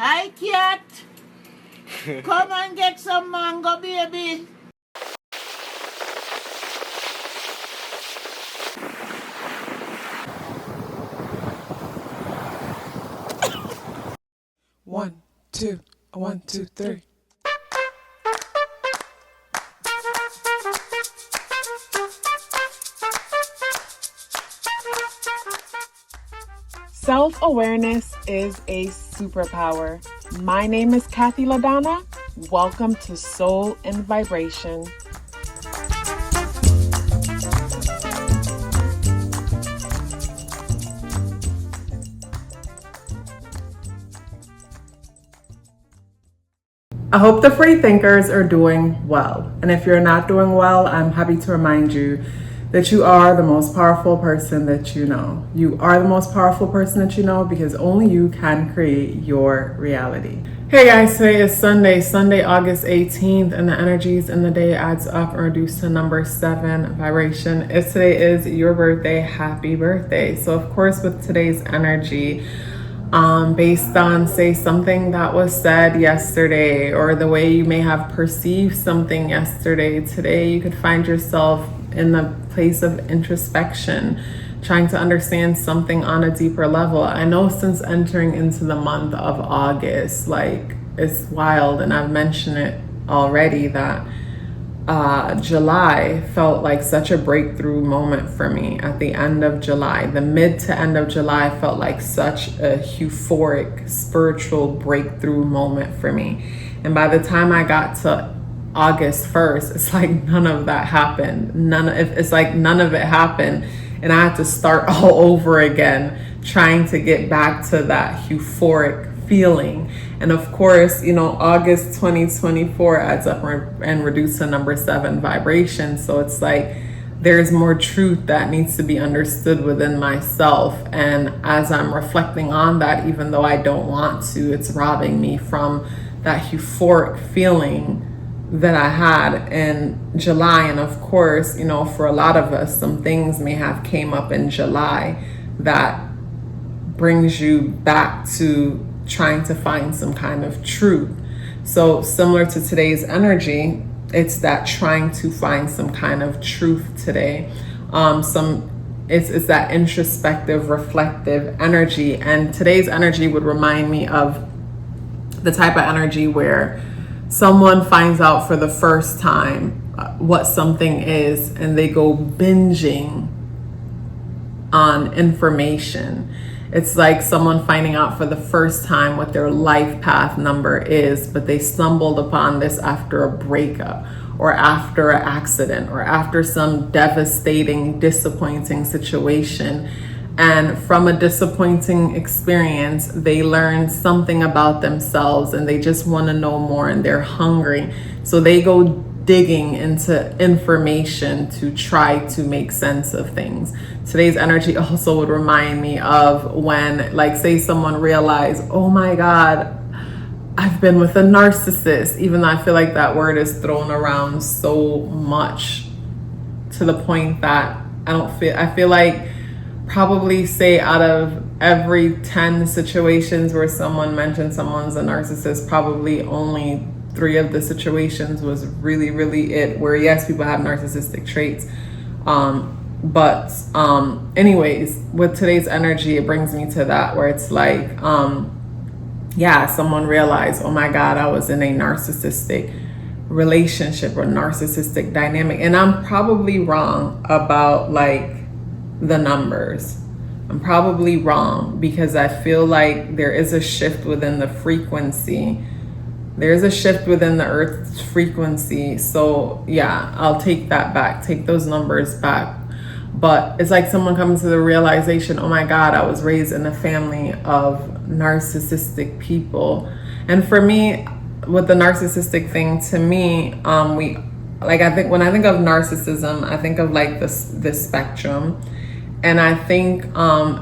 Hi, cat. Come and get some mango, baby. One, two, 1, 2, 3. Self-awareness is a superpower. My name is KathyLaDonna. Welcome to Soul and Vibration. I hope the free thinkers are doing well. And if you're not doing well, I'm happy to remind you that you are the most powerful person that you know. You are the most powerful person that you know because only you can create your reality. Hey guys, today is Sunday, August 18th, and the energies in the day adds up and reduced to number 7 vibration. If today is your birthday, happy birthday. So of course with today's energy, based on, say, something that was said yesterday or the way you may have perceived something yesterday, today you could find yourself in the place of introspection, trying to understand something on a deeper level. I know since entering into the month of August, like, it's wild, and I've mentioned it already that July felt like such a breakthrough moment for me. At the end of July, the mid to end of July felt like such a euphoric spiritual breakthrough moment for me. And by the time I got to August 1st, it's like none of that happened. It's like none of it happened. And I had to start all over again, trying to get back to that euphoric feeling. And of course, August 2024 adds up and reduced to number 7 vibration. So it's like there's more truth that needs to be understood within myself. And as I'm reflecting on that, even though I don't want to, it's robbing me from that euphoric feeling that I had in July. And of course, for a lot of us, some things may have came up in July that brings you back to trying to find some kind of truth. So similar to today's energy, it's that trying to find some kind of truth today. It's that introspective, reflective energy. And today's energy would remind me of the type of energy where someone finds out for the first time what something is, and they go binging on information. It's like someone finding out for the first time what their life path number is, but they stumbled upon this after a breakup or after an accident or after some devastating, disappointing situation. And from a disappointing experience, they learn something about themselves and they just want to know more, and they're hungry. So they go digging into information to try to make sense of things. Today's energy also would remind me of when, like, say someone realized, oh my God, I've been with a narcissist, even though I feel like that word is thrown around so much to the point that I feel like probably, say, out of every 10 situations where someone mentioned someone's a narcissist, probably only 3 of the situations was really, really it, where yes, people have narcissistic traits. But anyways, with today's energy, it brings me to that where it's like, someone realized, oh my God, I was in a narcissistic relationship or narcissistic dynamic. And I'm probably wrong about like the numbers. I'm probably wrong because I feel like there is a shift within the frequency. There's a shift within the Earth's frequency. So yeah, I'll take that back, take those numbers back. But it's like someone comes to the realization, oh my God, I was raised in a family of narcissistic people. And for me, with the narcissistic thing, to me, I think when I think of narcissism, I think of like this spectrum. And I think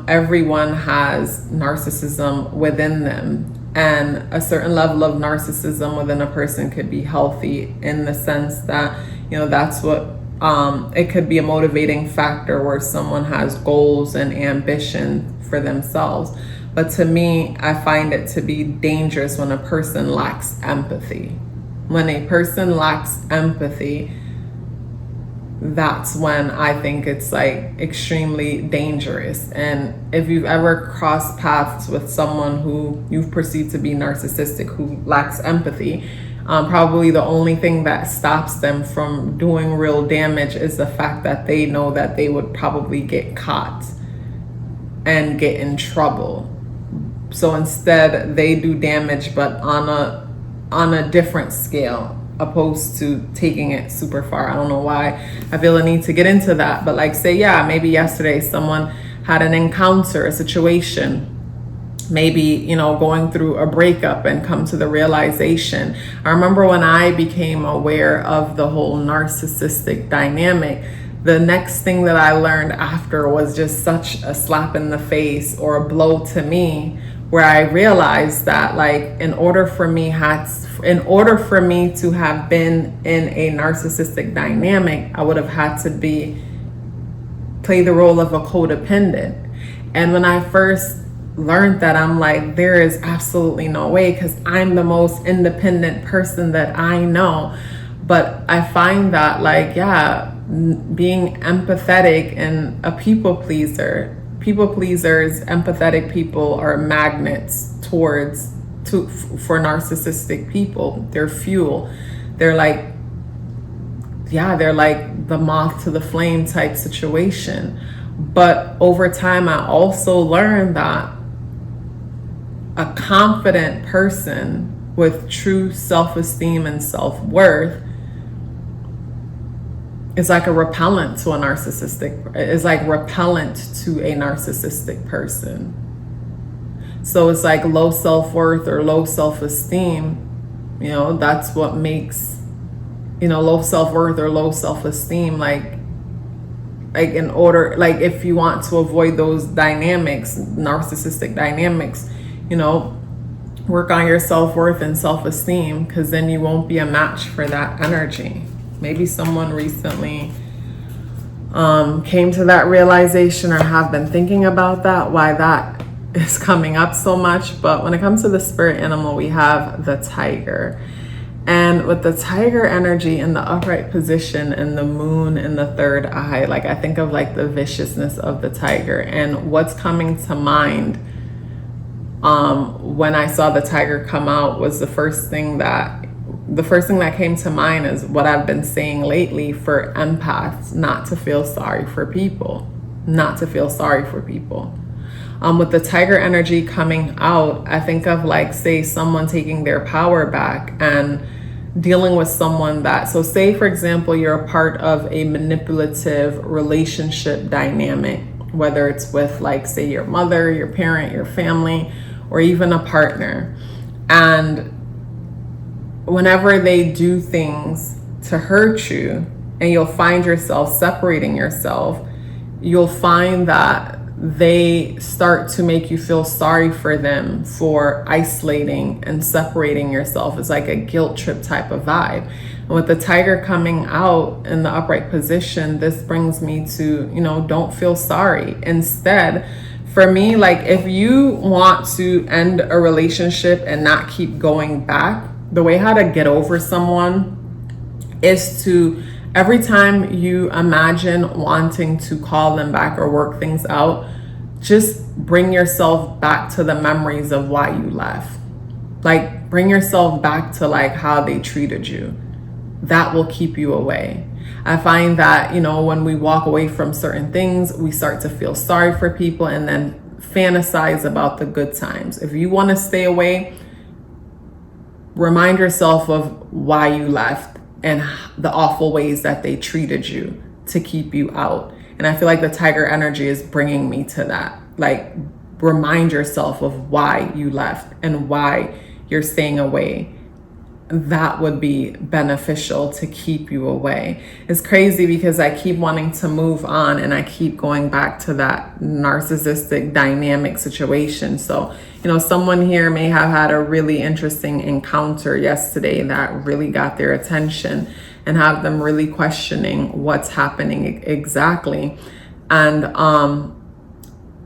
everyone has narcissism within them. And a certain level of narcissism within a person could be healthy in the sense that, that's what it could be a motivating factor where someone has goals and ambition for themselves. But to me, I find it to be dangerous when a person lacks empathy. When a person lacks empathy, that's when I think it's like extremely dangerous. And if you've ever crossed paths with someone who you've perceived to be narcissistic, who lacks empathy, probably the only thing that stops them from doing real damage is the fact that they know that they would probably get caught and get in trouble. So instead they do damage, but on a different scale, opposed to taking it super far. I don't know why I feel a need to get into that, but like, say, yeah, maybe yesterday someone had an encounter, a situation, maybe, you know, going through a breakup and come to the realization. I remember when I became aware of the whole narcissistic dynamic, the next thing that I learned after was just such a slap in the face or a blow to me, where I realized that, like, in order for me to have been in a narcissistic dynamic, I would have had to play the role of a codependent. And when I first learned that, I'm like, there is absolutely no way, because I'm the most independent person that I know. But I find that, like, yeah, being empathetic and a people pleasers, empathetic people are magnets for narcissistic people. They're fuel. They're like the moth to the flame type situation. But over time, I also learned that a confident person with true self-esteem and self-worth is like a repellent to a narcissistic, is like repellent to a narcissistic person. So it's like low self-worth or low self-esteem, you know, that's what makes, you know, low self-worth or low self-esteem, like in order, like if you want to avoid those dynamics, narcissistic dynamics, you know, work on your self-worth and self-esteem, because then you won't be a match for that energy. Maybe someone recently came to that realization or have been thinking about that, why that is coming up so much. But when it comes to the spirit animal, we have the tiger. And with the tiger energy in the upright position and the moon in the third eye, like I think of like the viciousness of the tiger. And what's coming to mind when I saw the tiger come out was the first thing that came to mind is what I've been saying lately for empaths, not to feel sorry for people, with the tiger energy coming out, I think of like, say, someone taking their power back and dealing with someone that, so say for example, you're a part of a manipulative relationship dynamic, whether it's with like, say, your mother, your parent, your family, or even a partner. And whenever they do things to hurt you and you'll find yourself separating yourself, you'll find that they start to make you feel sorry for them for isolating and separating yourself. It's like a guilt trip type of vibe. And with the tiger coming out in the upright position, this brings me to, you know, don't feel sorry. Instead, for me, like if you want to end a relationship and not keep going back, the way how to get over someone is to, every time you imagine wanting to call them back or work things out, just bring yourself back to the memories of why you left. Like bring yourself back to like how they treated you. That will keep you away. I find that, you know, when we walk away from certain things, we start to feel sorry for people and then fantasize about the good times. If you want to stay away, remind yourself of why you left and the awful ways that they treated you to keep you out. And I feel like the tiger energy is bringing me to that. Like, remind yourself of why you left and why you're staying away. That would be beneficial to keep you away. It's crazy because I keep wanting to move on and I keep going back to that narcissistic dynamic situation. So, you know, someone here may have had a really interesting encounter yesterday that really got their attention and have them really questioning what's happening exactly. And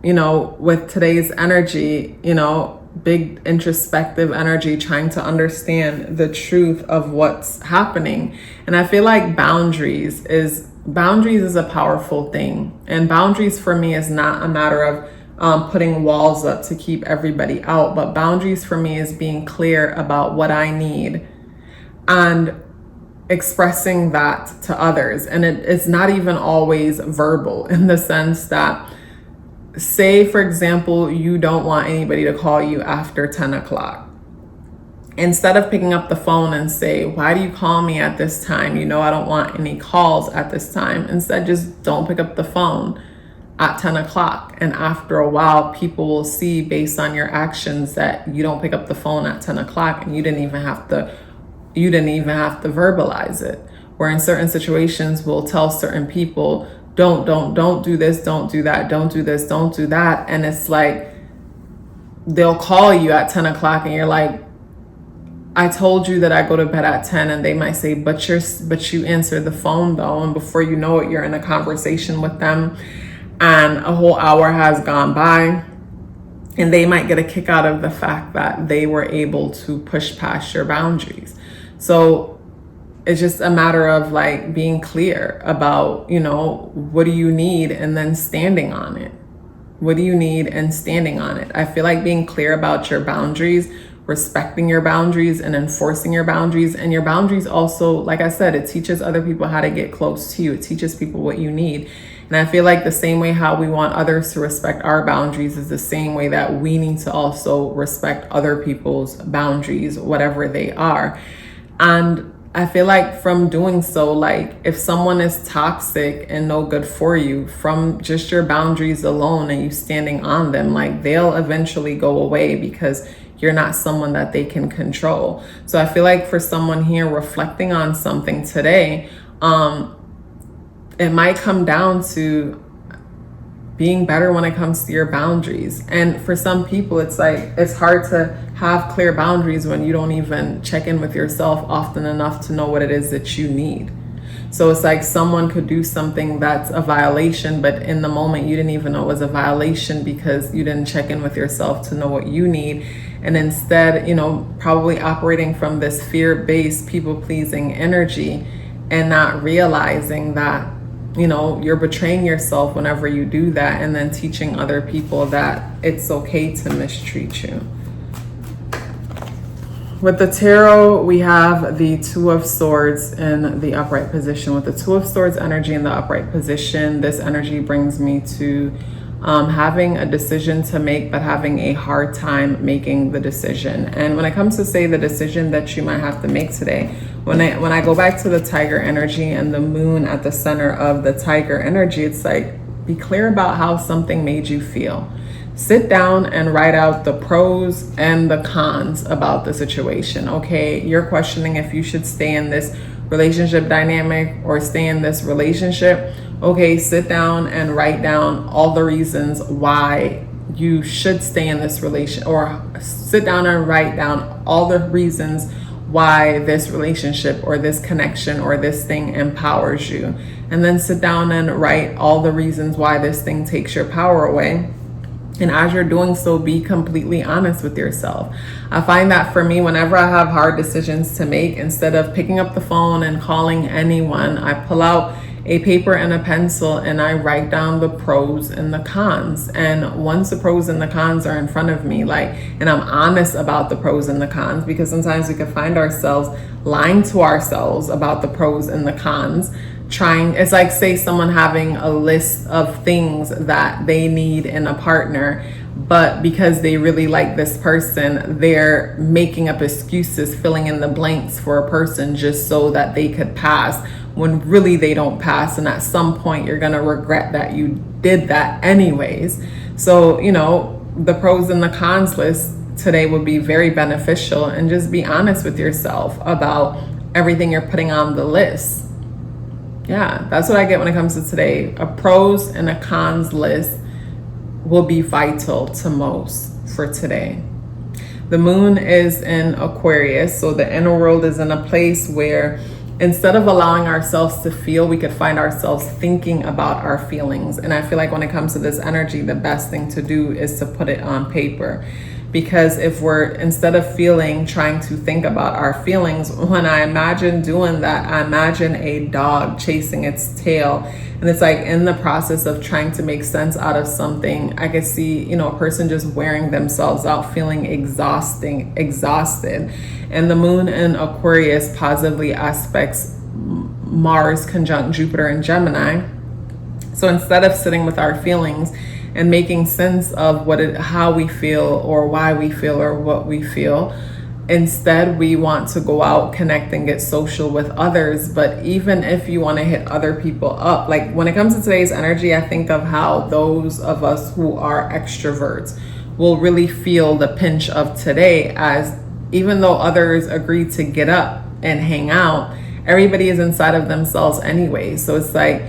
you know, with today's energy, you know, big introspective energy, trying to understand the truth of what's happening. And I feel like boundaries is a powerful thing. And boundaries for me is not a matter of putting walls up to keep everybody out, but boundaries for me is being clear about what I need and expressing that to others. And it's not even always verbal, in the sense that, say, for example, you don't want anybody to call you after 10 o'clock. Instead of picking up the phone and say, why do you call me at this time? You know, I don't want any calls at this time. Instead, just don't pick up the phone at 10 o'clock. And after a while, people will see, based on your actions, that you don't pick up the phone at 10 o'clock and you didn't even have to verbalize it. Where in certain situations, we'll tell certain people, don't do this, don't do that, don't do this, don't do that. And it's like, they'll call you at 10 o'clock and you're like, I told you that I go to bed at 10. And they might say, but you answered the phone though. And before you know it, you're in a conversation with them and a whole hour has gone by. And they might get a kick out of the fact that they were able to push past your boundaries. So it's just a matter of like being clear about, you know, what do you need, and then standing on it. What do you need and standing on it? I feel like being clear about your boundaries, respecting your boundaries and enforcing your boundaries. And your boundaries also, like I said, it teaches other people how to get close to you. It teaches people what you need. And I feel like the same way how we want others to respect our boundaries is the same way that we need to also respect other people's boundaries, whatever they are. And I feel like from doing so, like if someone is toxic and no good for you, from just your boundaries alone and you standing on them, like they'll eventually go away because you're not someone that they can control. So I feel like for someone here reflecting on something today, it might come down to being better when it comes to your boundaries. And for some people, it's like, it's hard to have clear boundaries when you don't even check in with yourself often enough to know what it is that you need. So it's like someone could do something that's a violation, but in the moment you didn't even know it was a violation because you didn't check in with yourself to know what you need. And instead, you know, probably operating from this fear-based, people-pleasing energy and not realizing that, you know, you're betraying yourself whenever you do that, and then teaching other people that it's okay to mistreat you. With the tarot, we have the Two of Swords in the upright position. With the Two of Swords energy in the upright position, this energy brings me to having a decision to make, but having a hard time making the decision. And when it comes to, say, the decision that you might have to make today, when I go back to the Tiger energy and the moon at the center of the Tiger energy, it's like, be clear about how something made you feel. Sit down and write out the pros and the cons about the situation. Okay, you're questioning if you should stay in this relationship dynamic or stay in this relationship. Okay, sit down and write down all the reasons why you should stay in this relation, or sit down and write down all the reasons why this relationship or this connection or this thing empowers you. And then sit down and write all the reasons why this thing takes your power away. And as you're doing so, be completely honest with yourself. I find that for me, whenever I have hard decisions to make, instead of picking up the phone and calling anyone, I pull out a paper and a pencil and I write down the pros and the cons. And once the pros and the cons are in front of me, and I'm honest about the pros and the cons, because sometimes we can find ourselves lying to ourselves about the pros and the cons. It's like, say, someone having a list of things that they need in a partner, but because they really like this person, they're making up excuses, filling in the blanks for a person just so that they could pass, when really they don't pass. And at some point you're going to regret that you did that anyways. So, you know, the pros and the cons list today would be very beneficial, and just be honest with yourself about everything you're putting on the list. Yeah, that's what I get when it comes to today. A pros and a cons list will be vital to most for today. The moon is in Aquarius, so the inner world is in a place where instead of allowing ourselves to feel, we could find ourselves thinking about our feelings. And I feel like when it comes to this energy, the best thing to do is to put it on paper. Because if we're, instead of feeling, trying to think about our feelings, when I imagine doing that, I imagine a dog chasing its tail. And it's like in the process of trying to make sense out of something, I could see, you know, a person just wearing themselves out, feeling exhausted. And the moon in Aquarius positively aspects Mars conjunct Jupiter in Gemini. So instead of sitting with our feelings and making sense of how we feel or why we feel or what we feel, instead we want to go out, connect, and get social with others. But even if you want to hit other people up, like when it comes to today's energy, I think of how those of us who are extroverts will really feel the pinch of today, as even though others agree to get up and hang out, everybody is inside of themselves anyway. So it's like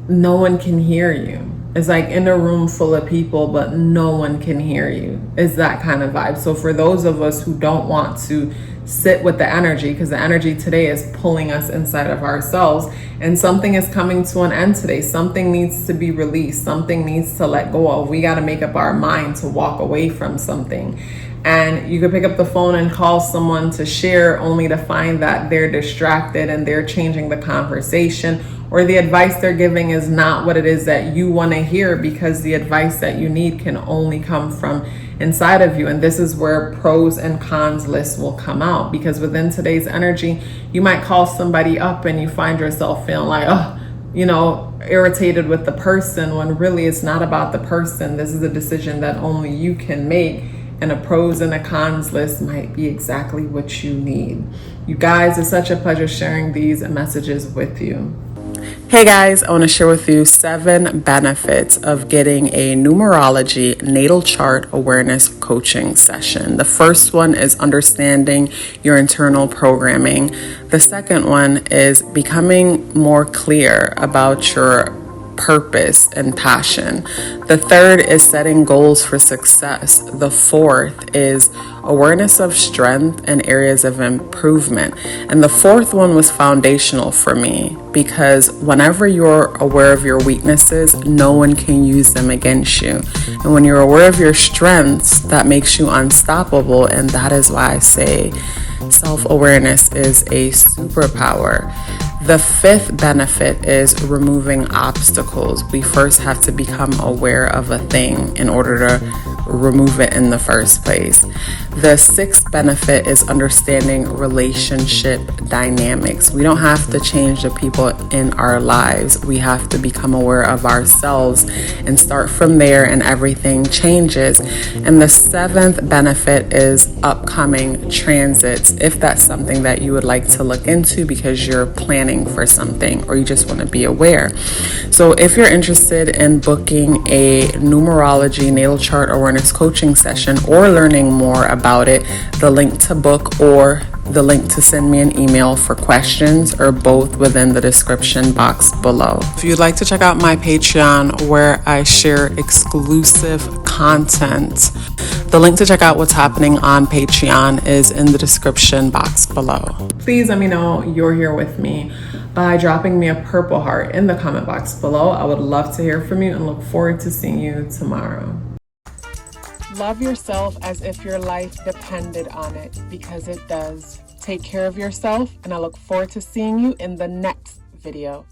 no one can hear you. It's like in a room full of people, but no one can hear you. It's that kind of vibe. So for those of us who don't want to sit with the energy, because the energy today is pulling us inside of ourselves, and something is coming to an end today. Something needs to be released. Something needs to let go of. We got to make up our mind to walk away from something. And you could pick up the phone and call someone to share, only to find that they're distracted and they're changing the conversation, or the advice they're giving is not what it is that you want to hear, because the advice that you need can only come from inside of you. And this is where pros and cons lists will come out, because within today's energy, you might call somebody up and you find yourself feeling like, oh, you know, irritated with the person, when really it's not about the person. This is a decision that only you can make. And a pros and a cons list might be exactly what you need. You guys, it's such a pleasure sharing these messages with you. Hey guys, I want to share with you 7 benefits of getting a numerology natal chart awareness coaching session. The first one is understanding your internal programming. The second one is becoming more clear about your purpose and passion. The third is setting goals for success. The fourth is awareness of strength and areas of improvement. And the fourth one was foundational for me, because whenever you're aware of your weaknesses, no one can use them against you. And when you're aware of your strengths, that makes you unstoppable. And that is why I say self-awareness is a superpower. The 5th benefit is removing obstacles. We first have to become aware of a thing in order to remove it in the first place. The 6th benefit is understanding relationship dynamics. We don't have to change the people in our lives. We have to become aware of ourselves and start from there, and everything changes. And the 7th benefit is upcoming transits, if that's something that you would like to look into because you're planning for something or you just want to be aware. So if you're interested in booking a numerology natal chart awareness coaching session or learning more about it, the link to book or the link to send me an email for questions are both within the description box below. If you'd like to check out my Patreon, where I share exclusive content, the link to check out what's happening on Patreon is in the description box below. Please let me know you're here with me by dropping me a purple heart in the comment box below. I would love to hear from you and look forward to seeing you tomorrow. Love yourself as if your life depended on it, because it does. Take care of yourself, and I look forward to seeing you in the next video.